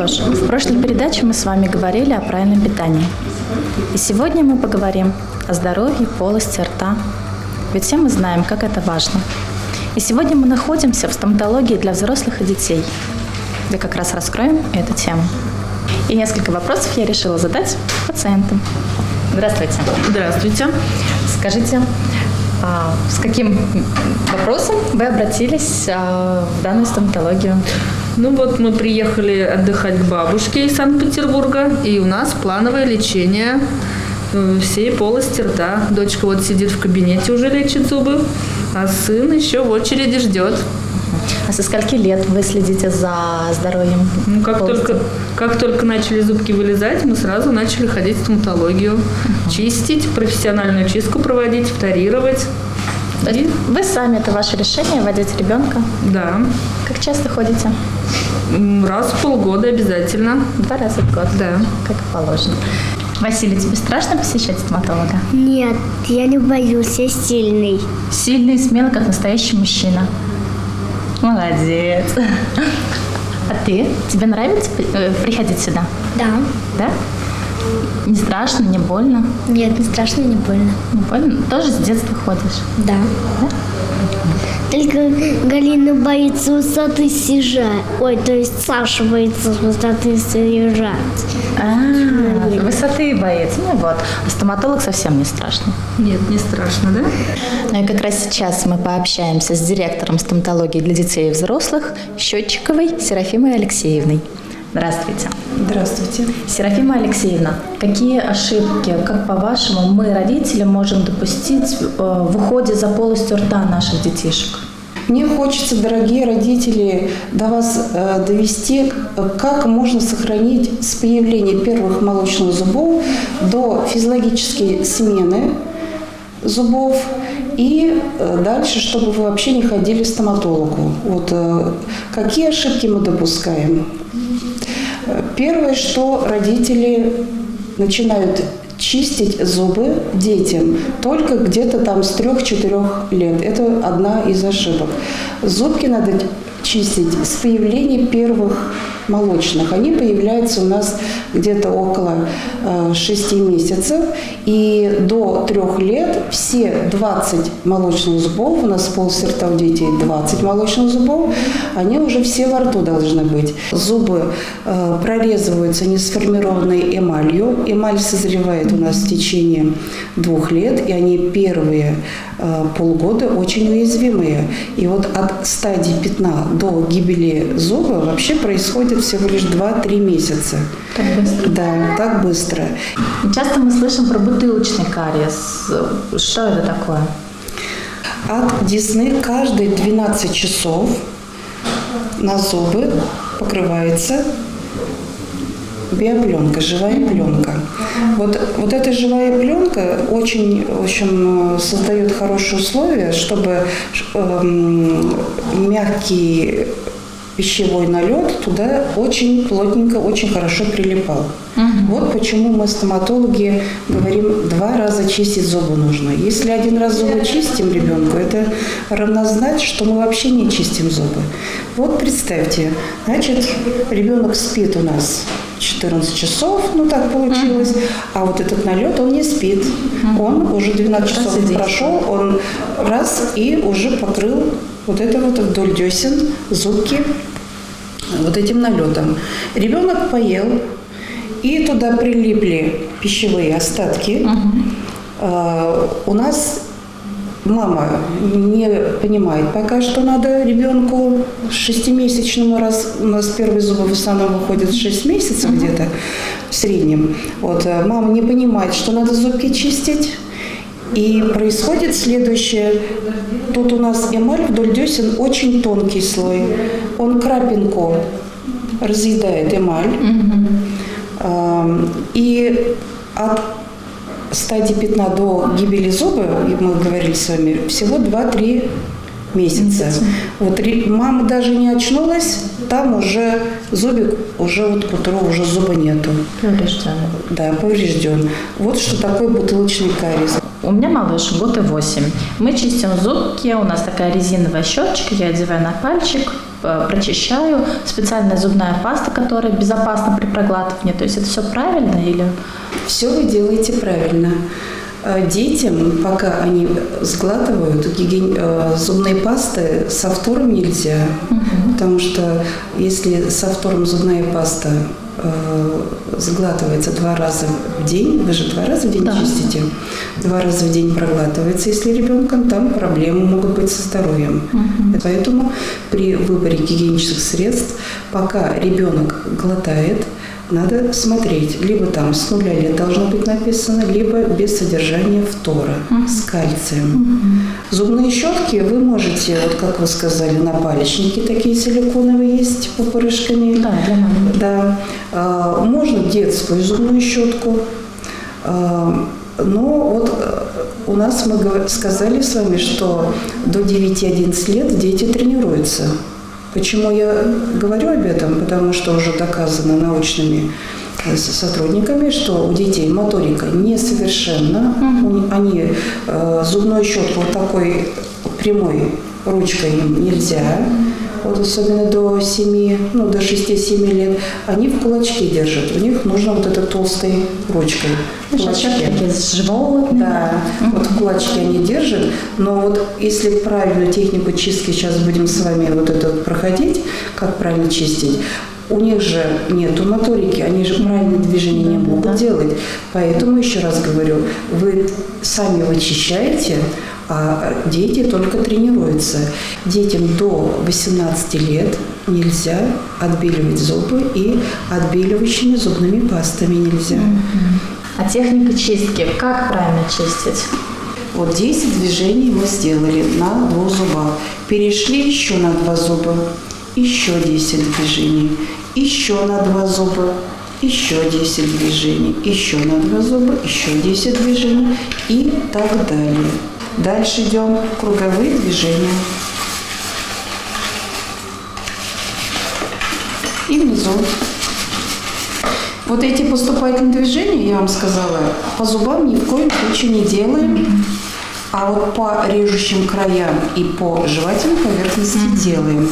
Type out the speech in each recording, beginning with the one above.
что ж, в прошлой передаче мы с вами говорили о правильном питании. И сегодня мы поговорим о здоровье полости рта. Ведь все мы знаем, как это важно. И сегодня мы находимся в стоматологии для взрослых и детей, где как раз раскроем эту тему. И несколько вопросов я решила задать пациентам. Здравствуйте. Здравствуйте. Скажите, с каким вопросом вы обратились в данную стоматологию? Ну вот мы приехали отдыхать к бабушке из Санкт-Петербурга, и у нас плановое лечение всей полости рта. Дочка вот сидит в кабинете, уже лечит зубы, а сын еще в очереди ждет. А со скольки лет вы следите за здоровьем? Ну, как только начали зубки вылезать, мы сразу начали ходить в стоматологию, чистить, профессиональную чистку проводить, вторировать. Вы сами, это ваше решение, водить ребенка? Да. Как часто ходите? Раз в полгода обязательно. 2 раза в год? Да. Как положено. Василий, тебе страшно посещать стоматолога? Нет, я не боюсь, я сильный. Сильный и смелый, как настоящий мужчина. Молодец. А ты? Тебе нравится приходить сюда? Да. Да? Не страшно, не больно? Нет, не страшно, не больно. Не больно? Тоже с детства ходишь? Да. Только Галина боится высоты съезжать. Ой, то есть Саша боится высоты съезжать. Высоты боится. Ну вот. А стоматолог совсем не страшно? Нет, не страшно, да? Ну и как раз сейчас мы пообщаемся с директором стоматологии для детей и взрослых Счетчиковой Серафимой Алексеевной. Здравствуйте. Здравствуйте. Серафима Алексеевна, какие ошибки, как по-вашему, мы, родители, можем допустить в уходе за полостью рта наших детишек? Мне хочется, дорогие родители, до вас довести, как можно сохранить с появления первых молочных зубов до физиологической смены зубов и дальше, чтобы вы вообще не ходили к стоматологу. Вот какие ошибки мы допускаем? Первое, что родители начинают чистить зубы детям только где-то там с 3-4 лет. Это одна из ошибок. Зубки надо чистить с появления первых молочных. Они появляются у нас где-то около 6 месяцев. И до 3 лет все 20 молочных зубов, у нас в полости рта у детей 20 молочных зубов, они уже все во рту должны быть. Зубы прорезываются несформированной эмалью. Эмаль созревает у нас в течение 2 лет, и они первые полгода очень уязвимые. И вот от стадии пятна до гибели зуба вообще происходит всего лишь 2-3 месяца. Так быстро? Да, так быстро. Часто мы слышим про бутылочный кариес. Что это такое? От десны каждые 12 часов на зубы покрывается биопленка, живая пленка. Вот эта живая пленка очень, в общем, создает хорошие условия, чтобы мягкий пищевой налет туда очень плотненько, очень хорошо прилипал. Вот почему мы, стоматологи, говорим, 2 раза чистить зубы нужно. Если 1 раз зубы чистим ребенку, это равнозначно, что мы вообще не чистим зубы. Вот представьте, значит, ребенок спит у нас 14 часов, ну так получилось, а вот этот налет, он не спит. Он уже 12 часов прошел, он раз и уже покрыл вот это вот вдоль десен зубки вот этим налетом. Ребенок поел, и туда прилипли пищевые остатки. У нас мама не понимает пока, что надо ребенку 6-месячному, раз у нас первые зубы в основном выходят 6 месяцев где-то в среднем. Вот, мама не понимает, что надо зубки чистить. И происходит следующее. Тут у нас эмаль вдоль десен очень тонкий слой. Он крапинку разъедает эмаль. И от стадии пятна до гибели зуба, мы говорили с вами, всего 2-3 месяца. Вот мама даже не очнулась, там уже зубик, уже вот которого уже зуба нету. Поврежден. Да, поврежден. Вот что такое бутылочный кариес. У меня малыш, 1 год и 8. Мы чистим зубки, у нас такая резиновая щеточка, я одеваю на пальчик, прочищаю, специальная зубная паста, которая безопасна при проглатывании. То есть это все правильно или? Все вы делаете правильно. Детям, пока они сглатывают, зубные пасты со фтором нельзя, потому что если со фтором зубная паста сглатывается 2 раза в день, вы же 2 раза в день чистите, 2 раза в день проглатывается, если ребенком, там проблемы могут быть со здоровьем. Поэтому при выборе гигиенических средств, пока ребенок глотает, надо смотреть, либо там с 0 лет должно быть написано, либо без содержания фтора с кальцием. Зубные щетки вы можете, вот как вы сказали, на палечнике такие силиконовые есть пупырышками. Да, для маленьких. Да. Можно детскую зубную щетку. Но вот у нас мы сказали с вами, что до 9-11 лет дети тренируются. Почему я говорю об этом? Потому что уже доказано научными сотрудниками, что у детей моторика несовершенна. Они зубную щетку вот такой прямой ручкой им нельзя. Вот особенно до 6-7 лет, они в кулачке держат. У них нужно вот этой толстой ручкой. С животными. Да, вот в кулачке они держат. Но вот если правильную технику чистки сейчас будем с вами вот это проходить, как правильно чистить, у них же нету моторики, они же правильные движения не могут делать. Поэтому, еще раз говорю, вы сами вычищаете, а дети только тренируются. Детям до 18 лет нельзя отбеливать зубы, и отбеливающими зубными пастами нельзя. А техника чистки, как правильно чистить? Вот 10 движений мы сделали на 2 зубах. Перешли еще на 2 зуба, еще 10 движений, еще на 2 зуба, еще 10 движений, еще на 2 зуба, еще 10 движений и так далее. Дальше идем круговые движения. И внизу. Вот эти поступательные движения, я вам сказала, по зубам ни в коем случае не делаем, а вот по режущим краям и по жевательной поверхности делаем.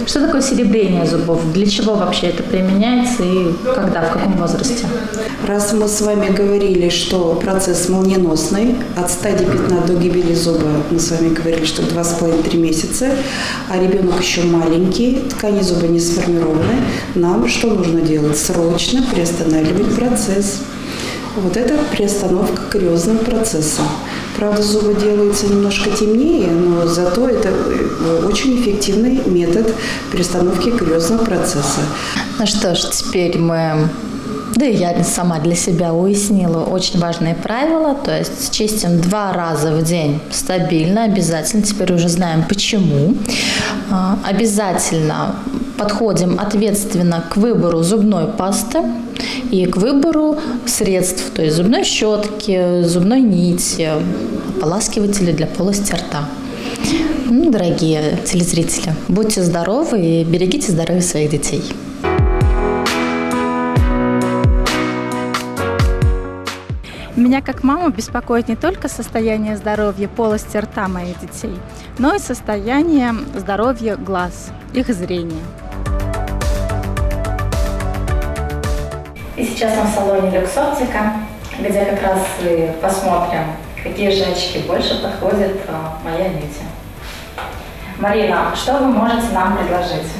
Что такое серебрение зубов? Для чего вообще это применяется и когда, в каком возрасте? Раз мы с вами говорили, что процесс молниеносный, от стадии пятна до гибели зуба, мы с вами говорили, что 2,5-3 месяца, а ребенок еще маленький, ткани зуба не сформированы, нам что нужно делать? Срочно приостанавливать процесс. Вот это приостановка кариозного процесса. Правда, зубы делаются немножко темнее, но зато это очень эффективный метод приостановки кариозного процесса. Ну что ж, теперь мы, да и я сама для себя уяснила очень важные правила, то есть чистим 2 раза в день стабильно, обязательно, теперь уже знаем почему. Обязательно подходим ответственно к выбору зубной пасты и к выбору средств, то есть зубной щетки, зубной нити, ополаскиватели для полости рта. Дорогие телезрители, будьте здоровы и берегите здоровье своих детей. Меня как маму беспокоит не только состояние здоровья полости рта моих детей, но и состояние здоровья глаз, их зрения. И сейчас мы в салоне Люкс Оптика, где как раз и посмотрим, какие же очки больше подходят моей Анюте. Марина, что вы можете нам предложить?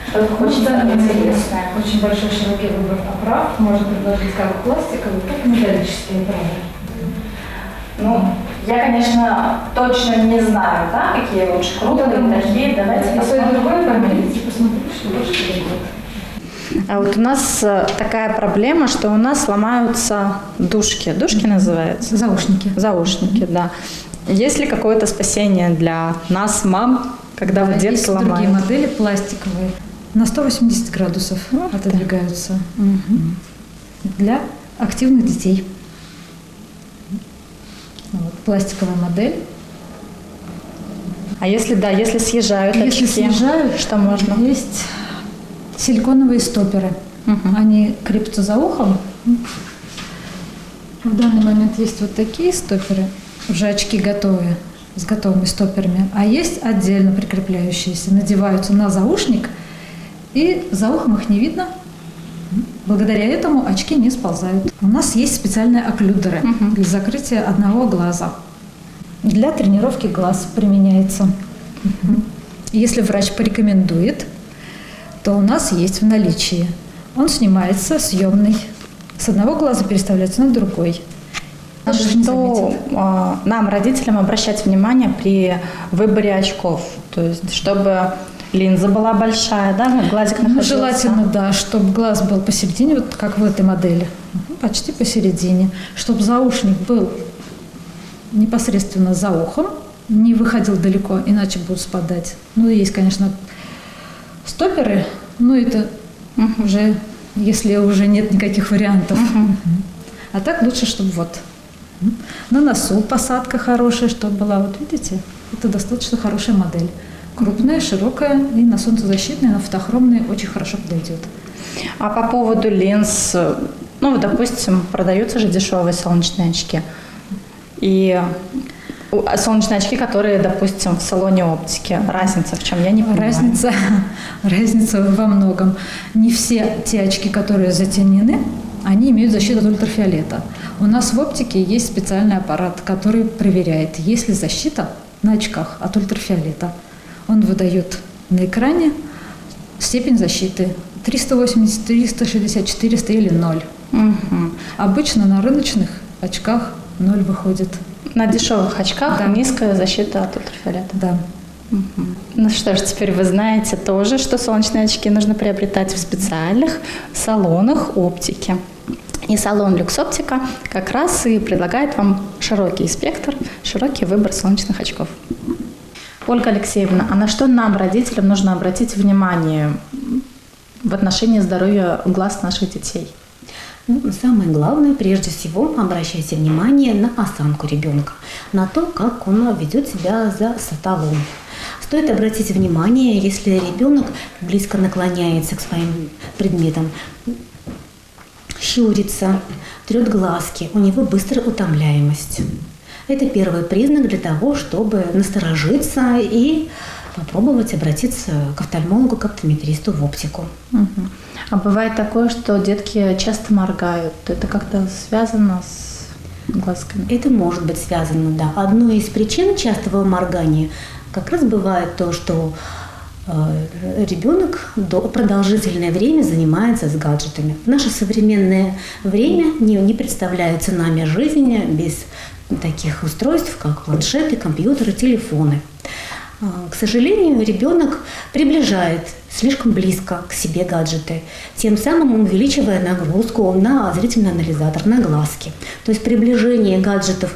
Что-то хочется интересное. Очень большой широкий выбор оправ. Можно предложить как пластиковые, так и металлические оправы. Я, конечно, точно не знаю, да, какие лучше, круглые, такие. Давайте посмотрим. Другое померите, посмотрите, что больше подойдет. А вот у нас такая проблема, что у нас ломаются дужки. Дужки называются? Заушники. Заушники, да. Есть ли какое-то спасение для нас, мам, когда вот детки ломают? Есть другие модели пластиковые. На 180 градусов отодвигаются. Для активных детей. Вот, пластиковая модель. А если съезжают очки? Если съезжают, что можно? Есть силиконовые стоперы. Они крепятся за ухом. В данный момент есть вот такие стоперы. Уже очки готовые. с готовыми стоперами, а есть отдельно прикрепляющиеся, надеваются на заушник, и за ухом их не видно. Благодаря этому очки не сползают. У нас есть специальные окклюдеры для закрытия одного глаза. Для тренировки глаз применяется. Если врач порекомендует, то у нас есть в наличии. Он снимается съемный. С одного глаза переставляется на другой. На что нам, родителям, обращать внимание при выборе очков? То есть, чтобы линза была большая, да, глазик находился? Желательно, да, чтобы глаз был посередине, вот как в этой модели, почти посередине. Чтобы заушник был непосредственно за ухом, не выходил далеко, иначе будут спадать. Ну, есть, конечно, стоперы, но это уже, если уже нет никаких вариантов. А так лучше, чтобы вот на носу посадка хорошая, чтобы была. Вот видите, это достаточно хорошая модель. Крупная, широкая и на солнцезащитная, на фотохромные очень хорошо подойдет. А по поводу линз, ну, вот, допустим, продаются же дешевые солнечные очки. И солнечные очки, которые, допустим, в салоне оптики. Разница в чем? Я не понимаю. Разница во многом. Не все те очки, которые затемнены, они имеют защиту от ультрафиолета. У нас в оптике есть специальный аппарат, который проверяет, есть ли защита на очках от ультрафиолета. Он выдает на экране степень защиты 380, 360, 400 или 0. Обычно на рыночных очках 0 выходит. На дешевых очках низкая защита от ультрафиолета. Да. Ну что ж, теперь вы знаете тоже, что солнечные очки нужно приобретать в специальных салонах оптики. И салон Люксоптика как раз и предлагает вам широкий спектр, широкий выбор солнечных очков. Ольга Алексеевна, а на что нам, родителям, нужно обратить внимание в отношении здоровья глаз наших детей? Ну, самое главное, прежде всего, обращайте внимание на осанку ребенка, на то, как он ведет себя за столом. Стоит обратить внимание, если ребенок близко наклоняется к своим предметам, щурится, трет глазки, у него быстрая утомляемость. Это первый признак для того, чтобы насторожиться и попробовать обратиться к офтальмологу, к оптометристу в оптику. А бывает такое, что детки часто моргают. Это как-то связано с глазками? Это может быть связано, да. Одной из причин частого моргания как раз бывает то, что ребенок продолжительное время занимается с гаджетами. В наше современное время не представляется нами жизнь без таких устройств, как планшеты, компьютеры, телефоны. К сожалению, ребенок приближает слишком близко к себе гаджеты, тем самым увеличивая нагрузку на зрительный анализатор, на глазки. То есть приближение гаджетов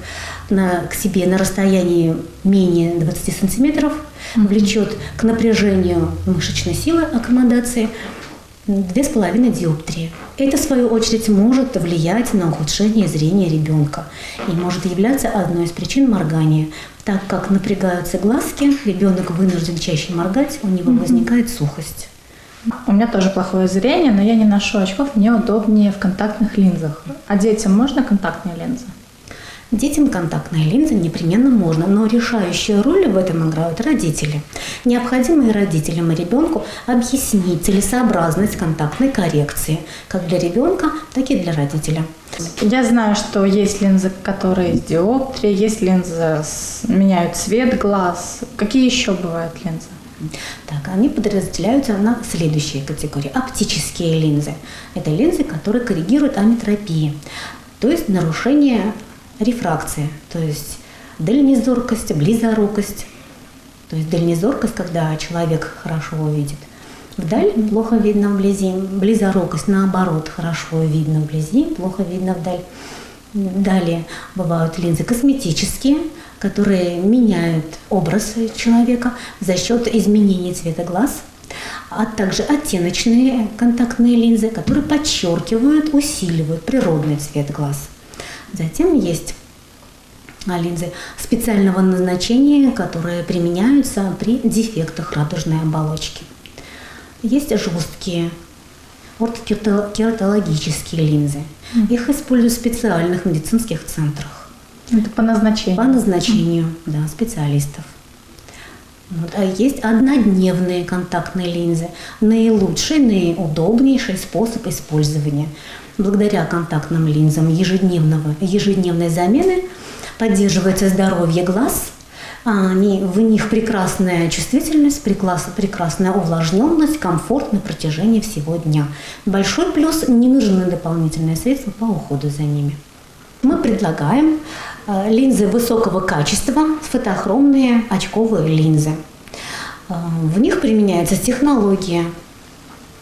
к себе на расстоянии менее 20 сантиметров влечет к напряжению мышечной силы аккомодации 2,5 диоптрии. Это, в свою очередь, может влиять на ухудшение зрения ребенка и может являться одной из причин моргания. Так как напрягаются глазки, ребенок вынужден чаще моргать, у него возникает сухость. У меня тоже плохое зрение, но я не ношу очков, мне удобнее в контактных линзах. А детям можно контактные линзы? Детям контактные линзы непременно можно, но решающую роль в этом играют родители. Необходимо и родителям, и ребенку объяснить целесообразность контактной коррекции, как для ребенка, так и для родителя. Я знаю, что есть линзы, которые с диоптрией, есть линзы, меняют цвет глаз. Какие еще бывают линзы? Так, они подразделяются на следующие категории. Оптические линзы. Это линзы, которые коррегируют аметропии, то есть нарушение рефракции, то есть дальнезоркость, близорукость. То есть дальнезоркость, когда человек хорошо видит вдаль, плохо видно вблизи. Близорукость, наоборот, хорошо видно вблизи, плохо видно вдаль. Далее бывают линзы косметические, которые меняют образ человека за счет изменения цвета глаз, а также оттеночные контактные линзы, которые подчеркивают, усиливают природный цвет глаз. Затем есть линзы специального назначения, которые применяются при дефектах радужной оболочки. Есть жесткие ортокератологические линзы. Их используют в специальных медицинских центрах. Это по назначению. По назначению, да, специалистов. Вот. А есть однодневные контактные линзы. Наилучший, наиудобнейший способ использования. Благодаря контактным линзам ежедневной замены поддерживается здоровье глаз. В них прекрасная чувствительность, прекрасная увлажненность, комфорт на протяжении всего дня. Большой плюс – не нужны дополнительные средства по уходу за ними. Мы предлагаем линзы высокого качества, фотохромные очковые линзы. В них применяется технология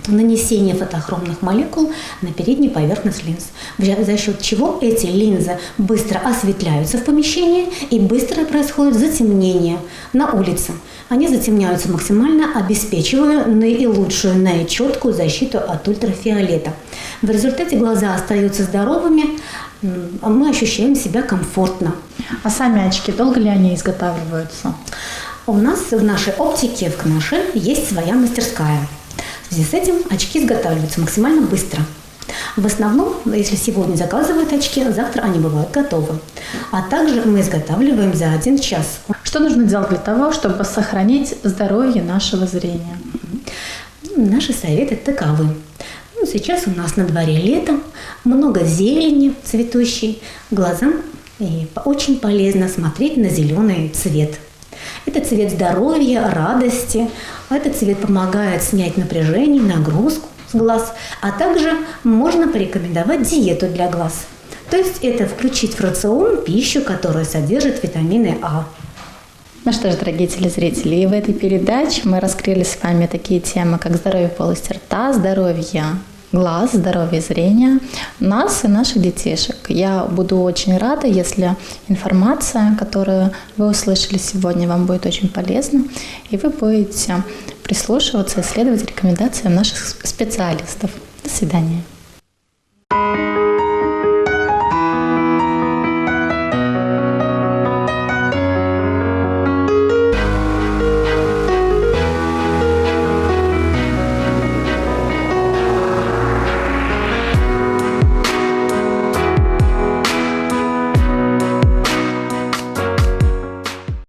нанесения фотохромных молекул на переднюю поверхность линз, за счет чего эти линзы быстро осветляются в помещении и быстро происходит затемнение на улице. Они затемняются максимально, обеспечивая наилучшую, наичеткую защиту от ультрафиолета. В результате глаза остаются здоровыми, а мы ощущаем себя комфортно. А сами очки, долго ли они изготавливаются? У нас в нашей оптике в Канаше есть своя мастерская. В связи с этим очки изготавливаются максимально быстро. В основном, если сегодня заказывают очки, завтра они бывают готовы. А также мы изготавливаем за 1 час. Что нужно делать для того, чтобы сохранить здоровье нашего зрения? Наши советы таковы. Сейчас у нас на дворе лето, много зелени цветущей. Глазам очень полезно смотреть на зеленый цвет. Это цвет здоровья, радости. Этот цвет помогает снять напряжение, нагрузку с глаз. А также можно порекомендовать диету для глаз. То есть это включить в рацион пищу, которая содержит витамины А. Ну что ж, дорогие телезрители, и в этой передаче мы раскрыли с вами такие темы, как здоровье полости рта, здоровье глаз, здоровье зрения нас и наших детишек. Я буду очень рада, если информация, которую вы услышали сегодня, вам будет очень полезна, и вы будете прислушиваться и следовать рекомендациям наших специалистов. До свидания.